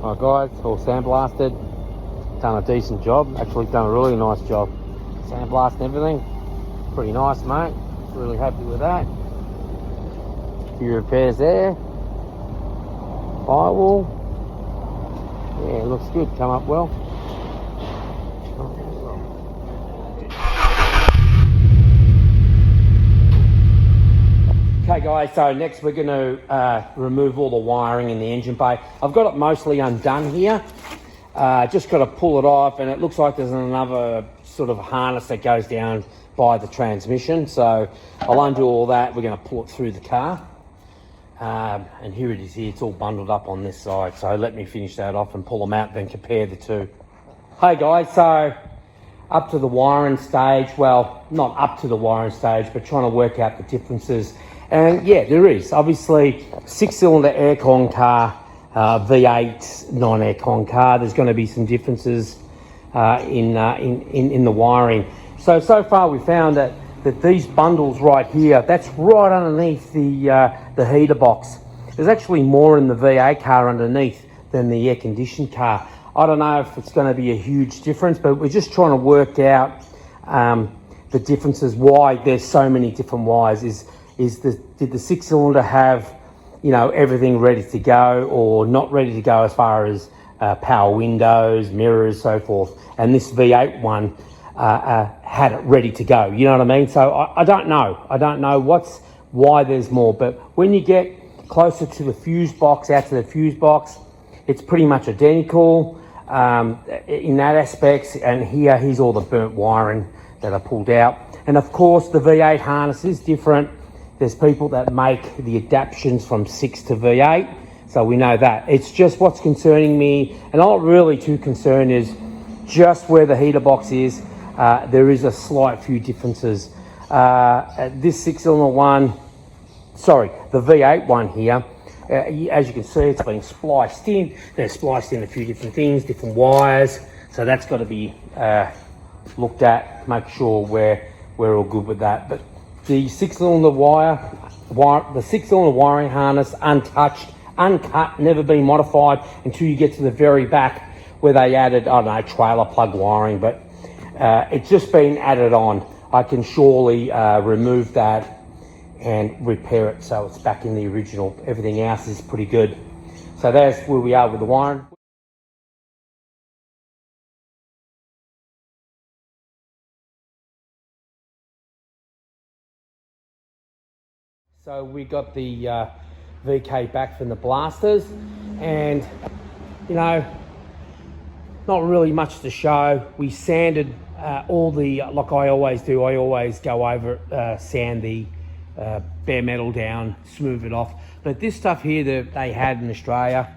Alright guys, all sandblasted. Done a decent job. Actually done a really nice job. Sandblast and everything. Pretty nice, mate. Really happy with that. A few repairs there. Firewall. Yeah, it looks good. Come up well. Okay guys, so next we're going to remove all the wiring in the engine bay. I've got it mostly undone here. Just got to pull it off, and it looks like there's another sort of harness that goes down by the transmission. So I'll undo all that. We're going to pull it through the car. And here it is here. It's all bundled up on this side. So let me finish that off and pull them out, then compare the two. Hey guys, so up to the wiring stage. Well, not up to the wiring stage, but trying to work out the differences. And yeah, there is. Obviously, 6-cylinder aircon car, V8 non-aircon car. There's going to be some differences in the wiring. So far we found that these bundles right here, that's right underneath the heater box. There's actually more in the V8 car underneath than the air-conditioned car. I don't know if it's going to be a huge difference, but we're just trying to work out the differences, why there's so many different wires. Did the 6-cylinder have, you know, everything ready to go, or not ready to go as far as power windows, mirrors, so forth? And this V8 one had it ready to go. You know what I mean? So I don't know. I don't know why there's more. But when you get closer to the fuse box, out to the fuse box, it's pretty much identical in that aspect. And here's all the burnt wiring that I pulled out. And of course, the V8 harness is different. There's people that make the adaptations from 6 to V8, so we know that. It's just what's concerning me, and I'm not really too concerned, is just where the heater box is. There is a slight few differences. This 6-cylinder one, sorry, the V8 one here, as you can see, it's been spliced in. They're spliced in a few different things, different wires, so that's got to be looked at, make sure we're all good with that. But the 6-cylinder the 6-cylinder wiring harness, untouched, uncut, never been modified until you get to the very back where they added, I don't know, trailer plug wiring, but it's just been added on. I can surely remove that and repair it so it's back in the original. Everything else is pretty good. So that's where we are with the wiring. So we got the VK back from the blasters, and you know, not really much to show. We sanded all the, like I always do, I always go over, sand the bare metal down, smooth it off. But this stuff here that they had in Australia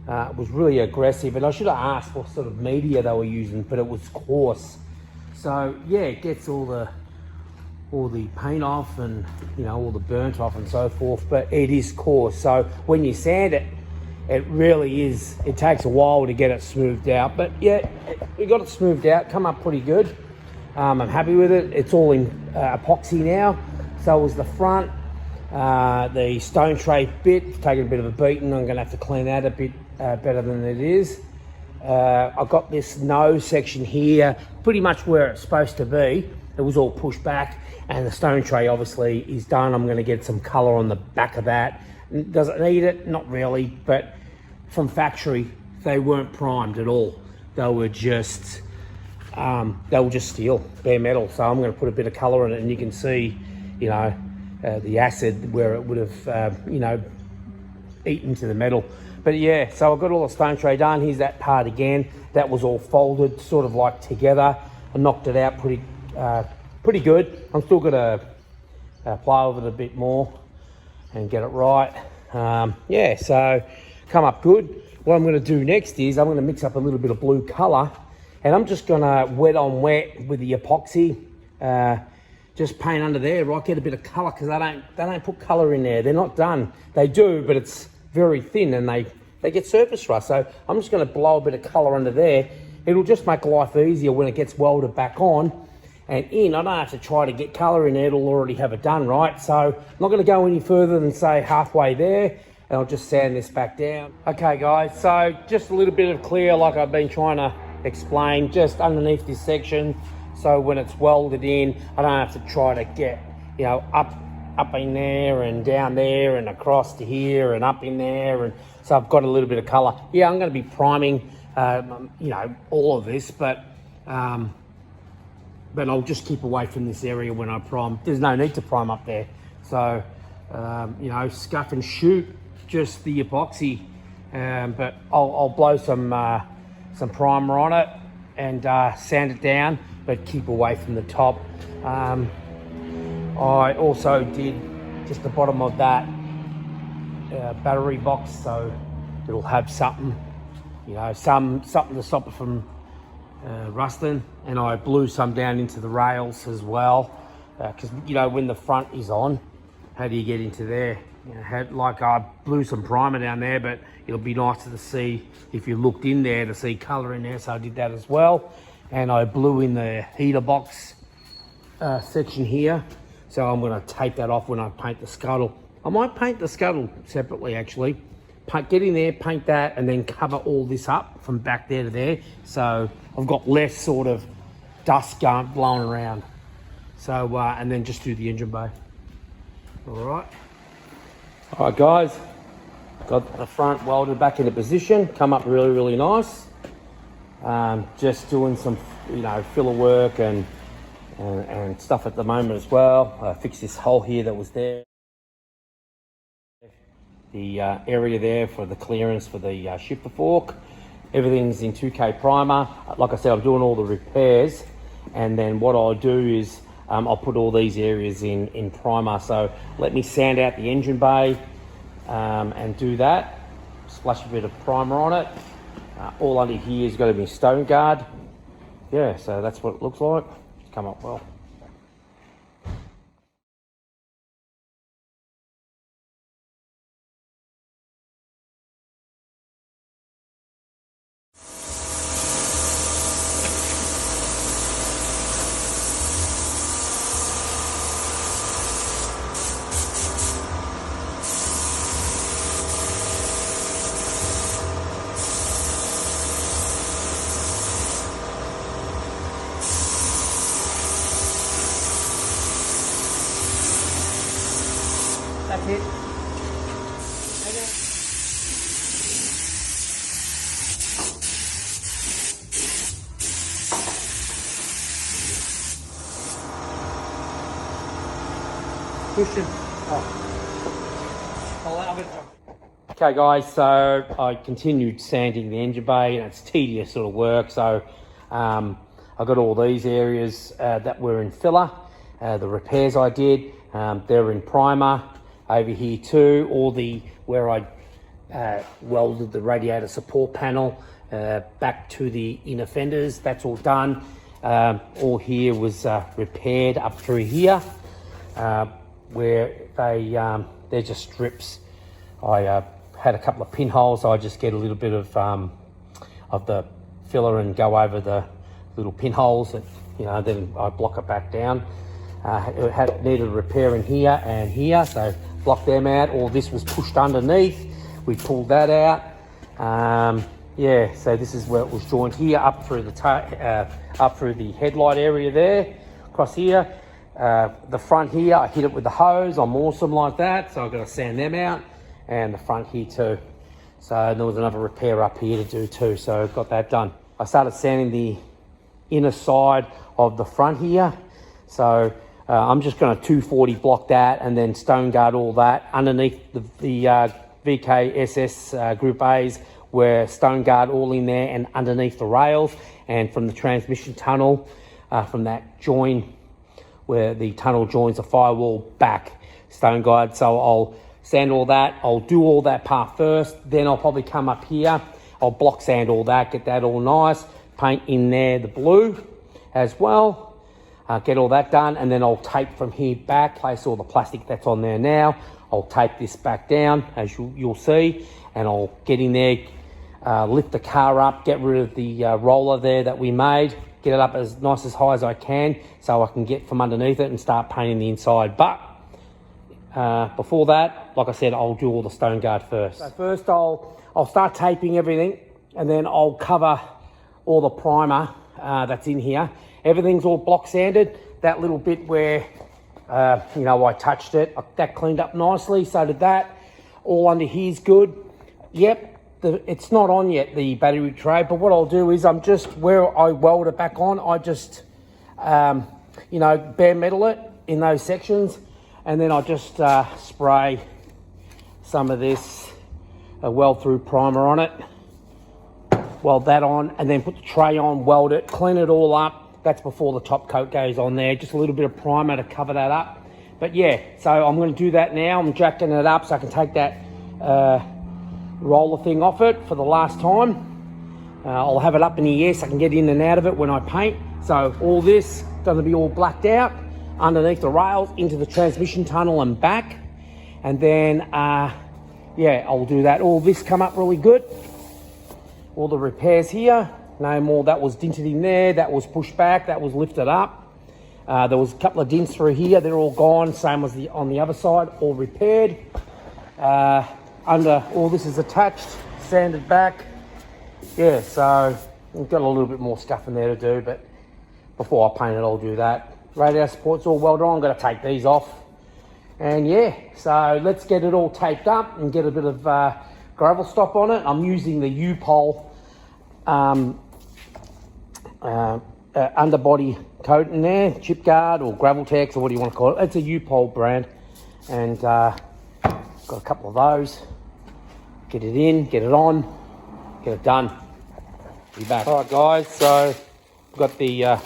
was really aggressive, and I should have asked what sort of media they were using, but it was coarse. So yeah, it gets all the paint off, and you know, all the burnt off and so forth, but it is coarse. So when you sand it, it really is, it takes a while to get it smoothed out. But yeah, we got it smoothed out, come up pretty good. I'm happy with it. It's all in epoxy now. So was the front. The stone tray bit, it's taken a bit of a beating. I'm gonna have to clean that a bit better than it is. I've got this nose section here, pretty much where it's supposed to be. It was all pushed back, and the stone tray obviously is done. I'm going to get some colour on the back of that. Does it need it? Not really, but from factory, they weren't primed at all. They were just steel, bare metal. So I'm going to put a bit of colour in it, and you can see, you know, the acid where it would have, you know, eaten to the metal. But yeah, so I've got all the stone tray done. Here's that part again. That was all folded, sort of like together. I knocked it out pretty good. I'm still gonna apply over it a bit more and get it right. Yeah, so come up good. What I'm gonna do next is I'm gonna mix up a little bit of blue color, and I'm just gonna wet on wet with the epoxy. Just paint under there, right? Get a bit of color, because they don't put color in there. They're not done. They do, but it's very thin, and they get surface rust. So I'm just gonna blow a bit of color under there. It'll just make life easier when it gets welded back on and in. I don't have to try to get colour in there, it'll already have it done, right? So I'm not going to go any further than say halfway there. and I'll just sand this back down. Okay guys, so just a little bit of clear like I've been trying to explain just underneath this section, so when it's welded in I don't have to try to get, you know, up in there and down there and across to here and up in there, and so I've got a little bit of colour. Yeah, I'm going to be priming you know, all of this, but I'll just keep away from this area when I prime. There's no need to prime up there, so you know, scuff and shoot just the epoxy, but I'll blow some primer on it and sand it down, but keep away from the top. I also did just the bottom of that battery box, so it'll have something, you know, something to stop it from rusting, and I blew some down into the rails as well, because you know, when the front is on, how do you get into there? You know, like I blew some primer down there, but it'll be nicer to see if you looked in there to see colour in there, so I did that as well. And I blew in the heater box section here, so I'm going to tape that off when I paint the scuttle. I might paint the scuttle separately actually. Get in there, paint that, and then cover all this up from back there to there, so I've got less sort of dust blowing around. So and then just do the engine bay. All right guys, got the front welded back into position, come up really nice. Just doing some, you know, filler work and stuff at the moment as well. I fixed this hole here that was there, the area there for the clearance for the shifter fork. Everything's in 2K primer. Like I said, I'm doing all the repairs, and then what I'll do is I'll put all these areas in primer. So let me sand out the engine bay and do that. Splash a bit of primer on it. All under here is going to be stone guard. Yeah, so that's what it looks like. It's come up well. That's it. Push it. Okay guys, so I continued sanding the engine bay, and it's tedious sort of work, so I got all these areas that were in filler. The repairs I did, they're in primer. Over here too, where I welded the radiator support panel back to the inner fenders, that's all done. All here was repaired up through here, where they're just strips. I had a couple of pinholes, so I just get a little bit of the filler and go over the little pinholes, that, you know, then I block it back down. It needed repair in here and here, so block them out. All this was pushed underneath. We pulled that out. Yeah, so this is where it was joined here, up through the headlight area there, across here. The front here, I hit it with the hose. I'm awesome like that, so I've got to sand them out, and the front here too. So there was another repair up here to do too, so I got that done. I started sanding the inner side of the front here, so I'm just going to 240 block that and then stone guard all that. Underneath the VKSS Group A's were stone guard all in there and underneath the rails, and from the transmission tunnel, from that join where the tunnel joins the firewall back, stone guard. So I'll sand all that. I'll do all that part first, then I'll probably come up here. I'll block sand all that, get that all nice, paint in there the blue as well. Get all that done, and then I'll tape from here back, place all the plastic that's on there now. I'll tape this back down, as you'll see, and I'll get in there, lift the car up, get rid of the roller there that we made, get it up as nice as high as I can, so I can get from underneath it and start painting the inside. But Before that, like I said, I'll do all the stone guard first. So first I'll start taping everything, and then I'll cover all the primer that's in here. Everything's all block sanded. That little bit where, you know, I touched it, that cleaned up nicely, so did that. All under here's good. Yep, it's not on yet, the battery tray, but what I'll do is I'm just, where I weld it back on, I just, you know, bare metal it in those sections, and then I just spray some of this weld through primer on it, weld that on, and then put the tray on, weld it, clean it all up. That's before the top coat goes on there, just a little bit of primer to cover that up. But yeah, so I'm going to do that now. I'm jacking it up so I can take that roller thing off it for the last time. I'll have it up in the air so I can get in and out of it when I paint. So all this going to be all blacked out underneath the rails into the transmission tunnel and back, and then yeah, I'll do that. All this come up really good, all the repairs here, no more. That was dinted in there, that was pushed back, that was lifted up. There was a couple of dents through here, they're all gone, same as on the other side, all repaired. Under all this is attached, sanded back. Yeah, so we've got a little bit more stuff in there to do, but before I paint it, I'll do that. Radiator support's all welded on. I'm going to take these off. And yeah, so let's get it all taped up and get a bit of gravel stop on it. I'm using the U-Pole underbody coat in there, chip guard or gravel tex or what do you want to call it. It's a U-Pole brand, and got a couple of those. Get it in, get it on, get it done. Be back. All right, guys. So we've got the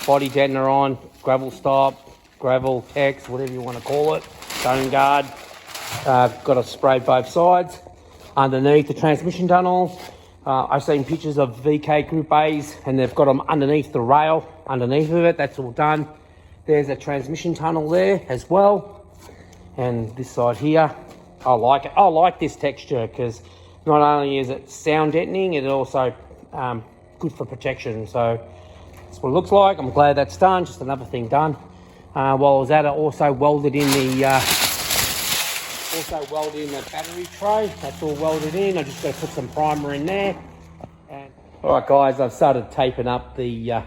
body deadener on, gravel stop, gravel tex, whatever you want to call it, stone guard. Got to spray both sides. Underneath the transmission tunnel, I've seen pictures of VK Group A's and they've got them underneath the rail, underneath of it. That's all done. There's a transmission tunnel there as well. And this side here, I like it. I like this texture because not only is it sound deadening, it's also good for protection. So that's what it looks like. I'm glad that's done. Just another thing done. While I was at it, also welded in the battery tray. That's all welded in. I just got to put some primer in there. And all right, guys, I've started taping up the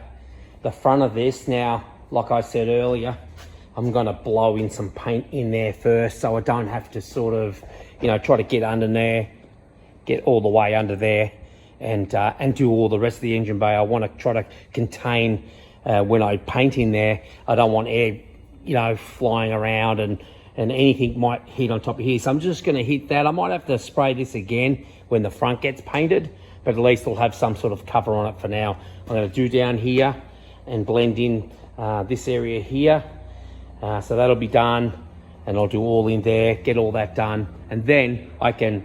front of this now. Like I said earlier, I'm going to blow in some paint in there first, so I don't have to sort of, you know, try to get under there, get all the way under there, and do all the rest of the engine bay. I want to try to contain when I paint in there. I don't want air, you know, flying around and anything might hit on top of here. So I'm just going to hit that. I might have to spray this again when the front gets painted, but at least it'll have some sort of cover on it for now. I'm going to do down here and blend in this area here. So that'll be done, and I'll do all in there, get all that done, and then I can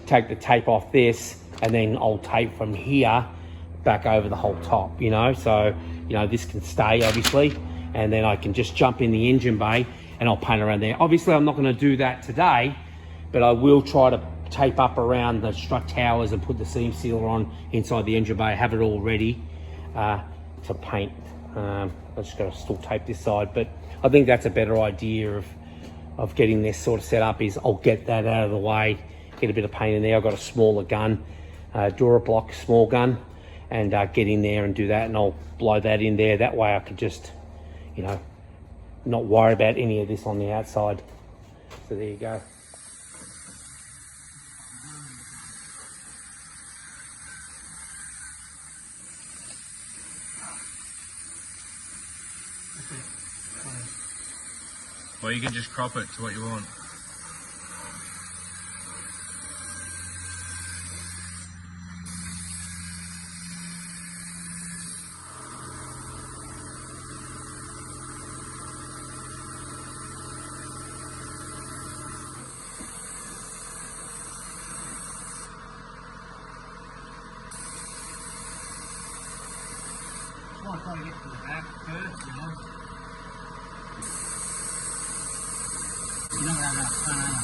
take the tape off this, and then I'll tape from here back over the whole top, you know. So, you know, this can stay obviously, and then I can just jump in the engine bay and I'll paint around there. Obviously I'm not going to do that today, but I will try to tape up around the strut towers and put the seam sealer on inside the engine bay, have it all ready to paint. I just got to still tape this side, but I think that's a better idea of getting this sort of set up. Is I'll get that out of the way, get a bit of paint in there. I've got a smaller gun, Durablock small gun, and get in there and do that, and I'll blow that in there. That way I could just, you know, not worry about any of this on the outside. So there you go. Or you can just crop it to what you want. I'm trying to get to the back first, you know. You don't have enough time.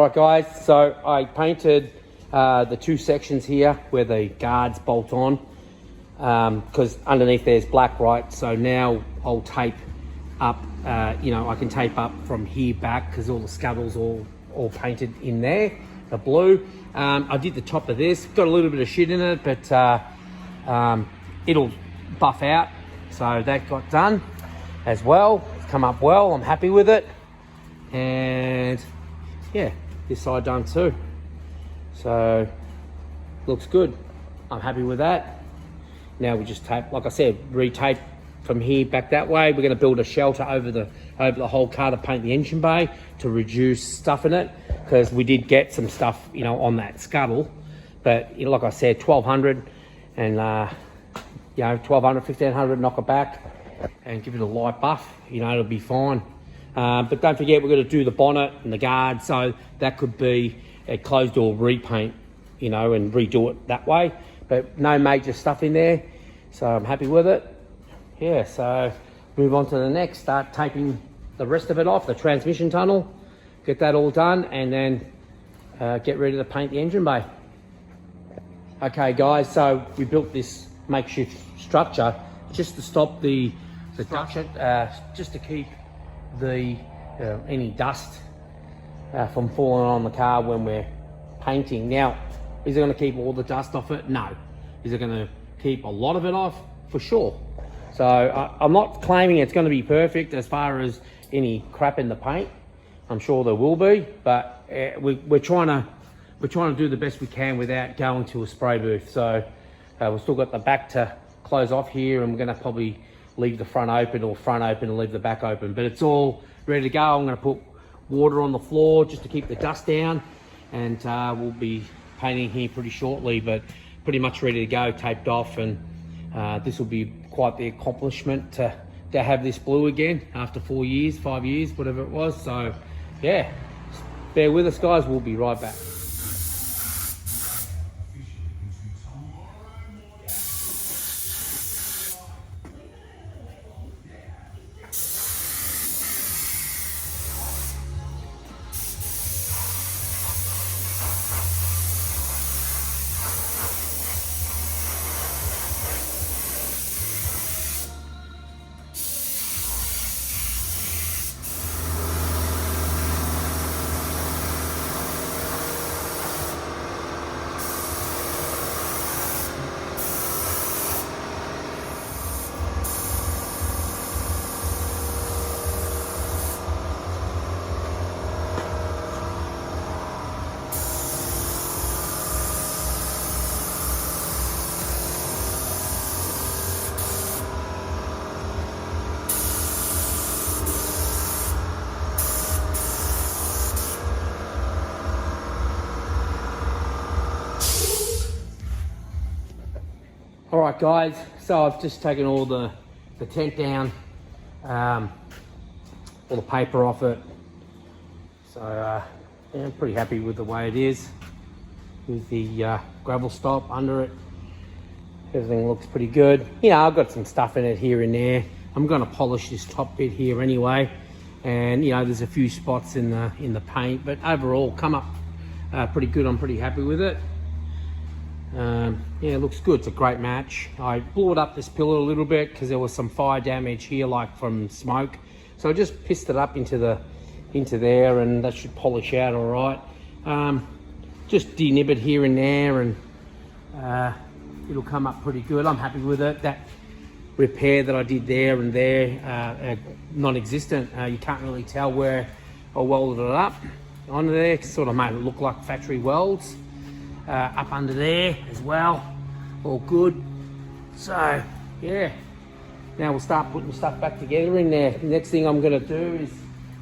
All right, guys, so I painted the two sections here where the guards bolt on, because underneath there's black, right? So now I'll tape up, I can tape up from here back because all the scuttle's all painted in there, the blue. I did the top of this, got a little bit of shit in it, but it'll buff out. So that got done as well. It's come up well, I'm happy with it. And yeah, this side done too. So looks good, I'm happy with that. Now we just tape, like I said, re-tape from here back that way. We're going to build a shelter over the whole car to paint the engine bay to reduce stuff in it, because we did get some stuff, on that scuttle. But like I said, 1200 and 1200, 1500, knock it back and give it a light buff. It'll be fine. But don't forget, we're going to do the bonnet and the guard, so that could be a closed door repaint, and redo it that way. But no major stuff in there, so I'm happy with it. Yeah, so move on to the next, start taping the rest of it off, the transmission tunnel, get that all done, and then get ready to paint the engine bay. Okay guys, so we built this makeshift structure just to stop the dust, just to keep the any dust from falling on the car when we're painting. Now, is it going to keep all the dust off it? No. Is it going to keep a lot of it off? For sure. So I'm not claiming it's going to be perfect as far as any crap in the paint. I'm sure there will be, but we're trying to do the best we can without going to a spray booth. So we've still got the back to close off here, and we're going to probably leave the front open, or front open and leave the back open. But it's all ready to go. I'm going to put water on the floor just to keep the dust down, and we'll be painting here pretty shortly, but pretty much ready to go, taped off. And this will be quite the accomplishment to have this blue again after 4 years, 5 years, whatever it was. So yeah, bear with us guys, we'll be right back. All right guys, so I've just taken all the tent down, all the paper off it. So yeah, I'm pretty happy with the way it is, with the gravel stop under it. Everything looks pretty good. I've got some stuff in it here and there. I'm going to polish this top bit here anyway, and there's a few spots in the paint, but overall come up pretty good. I'm pretty happy with it. Yeah, it looks good. It's a great match. I blew it up this pillar a little bit because there was some fire damage here, like from smoke. So I just pissed it up into there, and that should polish out all right. Just denib it here and there, and it'll come up pretty good. I'm happy with it. That repair that I did there and there, non-existent. You can't really tell where I welded it up onto there. Sort of made it look like factory welds. Up under there as well, all good. So yeah, now we'll start putting stuff back together in there. The next thing I'm going to do is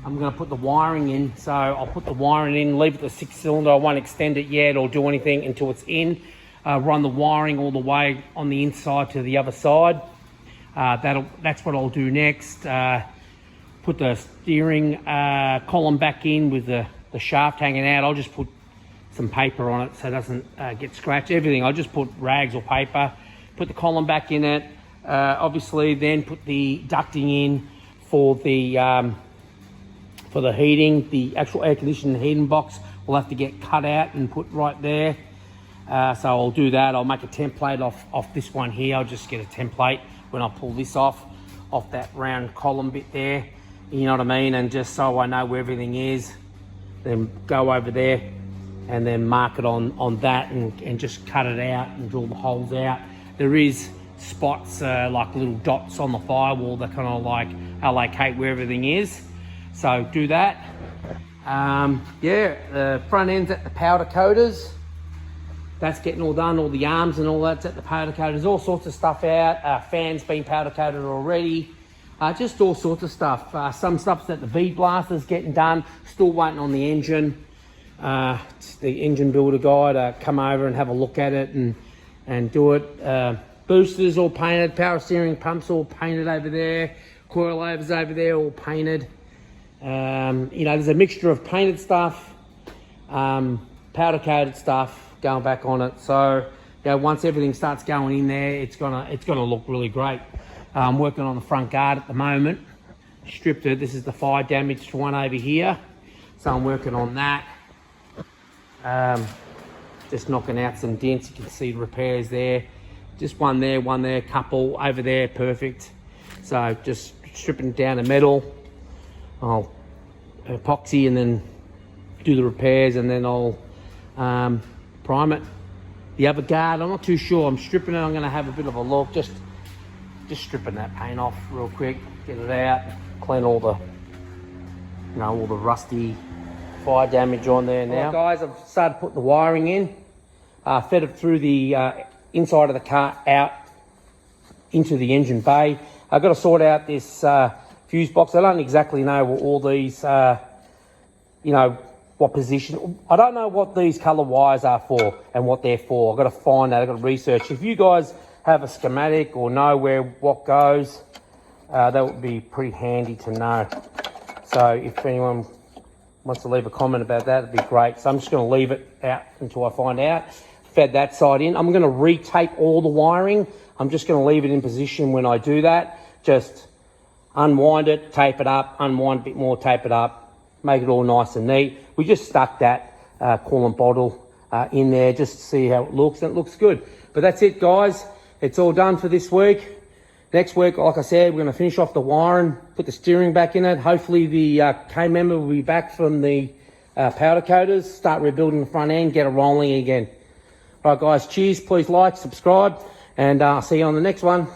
I'm going to put the wiring in. So I'll put the wiring in, leave it the 6-cylinder. I won't extend it yet or do anything until it's in. Run the wiring all the way on the inside to the other side. That's what I'll do next. Put the steering column back in with the shaft hanging out. I'll just put some paper on it so it doesn't get scratched. Everything, I'll just put rags or paper, put the column back in it. Obviously then put the ducting in for the heating, the actual air conditioning heating box will have to get cut out and put right there. So I'll do that. I'll make a template off this one here. I'll just get a template when I pull this off that round column bit there. You know what I mean? And just so I know where everything is, then go over there and then mark it on that and just cut it out and drill the holes out. There is spots like little dots on the firewall that kind of like allocate where everything is. So do that. Yeah, the front end's at the powder coaters. That's getting all done, all the arms and all that's at the powder coaters, all sorts of stuff out. Fans been powder coated already. Just all sorts of stuff. Some stuff's at the V-blasters getting done, still waiting on the engine. The engine builder guy to come over and have a look at it and do it. Boosters all painted, power steering pumps all painted over there, coilovers over there all painted. You know, there's a mixture of painted stuff, powder coated stuff going back on it. So, you know, once everything starts going in there, it's gonna look really great. I'm working on the front guard at the moment. Stripped it. This is the fire damaged one over here. So I'm working on that. Just knocking out some dents. You can see the repairs there. Just one there, couple over there, perfect. So just stripping down the metal. I'll epoxy and then do the repairs, and then I'll prime it. The other guard, I'm not too sure. I'm stripping it. I'm going to have a bit of a look. Just stripping that paint off real quick, get it out, clean all the, you know, all the rusty fire damage on there now. All right, guys, I've started putting the wiring in. Fed it through the inside of the car out into the engine bay. I've got to sort out this fuse box. I don't exactly know what all these, you know, what position. I don't know what these colour wires are for and what they're for. I've got to find that. I've got to research. If you guys have a schematic or know where what goes, that would be pretty handy to know. So if anyone wants to leave a comment about that, it'd be great. So I'm just going to leave it out until I find out. Fed that side in. I'm going to retape all the wiring. I'm just going to leave it in position when I do that. Just unwind it, tape it up, unwind a bit more, tape it up, make it all nice and neat. We just stuck that coolant bottle in there just to see how it looks, and it looks good. But that's it, guys. It's all done for this week. Next week, like I said, we're going to finish off the wiring, put the steering back in it. Hopefully the K-member will be back from the powder coaters, start rebuilding the front end, get it rolling again. All right, guys, cheers. Please like, subscribe, and I'll see you on the next one.